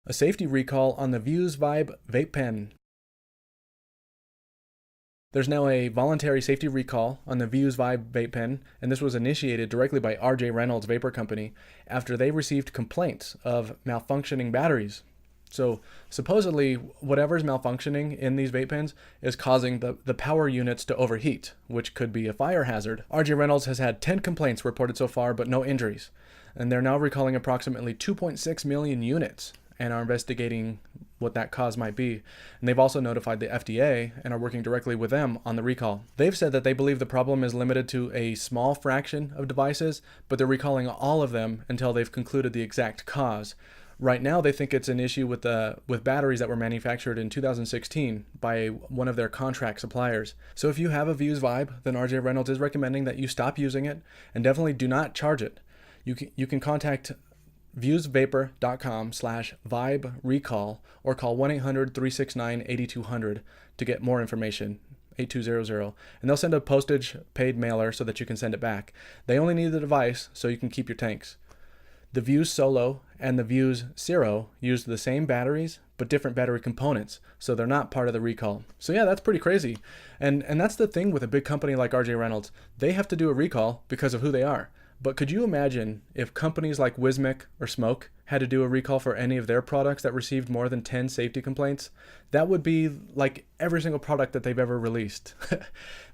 A safety recall on the Vuse Vibe vape pen. There's now a voluntary safety recall on the Vuse Vibe vape pen, and this was initiated directly by RJ Reynolds Vapor Company after they received complaints of malfunctioning batteries. So supposedly, whatever's malfunctioning in these vape pens is causing the power units to overheat, which could be a fire hazard. RJ Reynolds has had 10 complaints reported so far, but no injuries. And they're now recalling approximately 2.6 million units and are investigating what that cause might be. And they've also notified the FDA and are working directly with them on the recall. They've said that they believe the problem is limited to a small fraction of devices, but they're recalling all of them until they've concluded the exact cause. Right now, they think it's an issue with batteries that were manufactured in 2016 by one of their contract suppliers. So if you have a Vuse Vibe, then RJ Reynolds is recommending that you stop using it and definitely do not charge it. You can contact vusevapor.com/vibe recall or call 1-800-369-8200 to get more information. 8200, and they'll send a postage paid mailer so that you can send it back. They only need the device so you can keep your tanks. The Vuse Solo and the Vuse Zero use the same batteries but different battery components, so they're not part of the recall. So yeah, that's pretty crazy. And that's the thing with a big company like RJ Reynolds. They have to do a recall because of who they are. But could you imagine if companies like Wismic or Smoke had to do a recall for any of their products that received more than 10 safety complaints? That would be like every single product that they've ever released.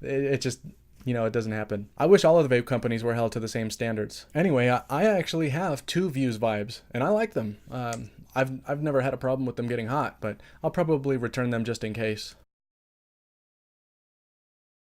It just, it doesn't happen. I wish all of the vape companies were held to the same standards. Anyway, I actually have 2 Vuse Vibes, and I like them. I've never had a problem with them getting hot, but I'll probably return them just in case.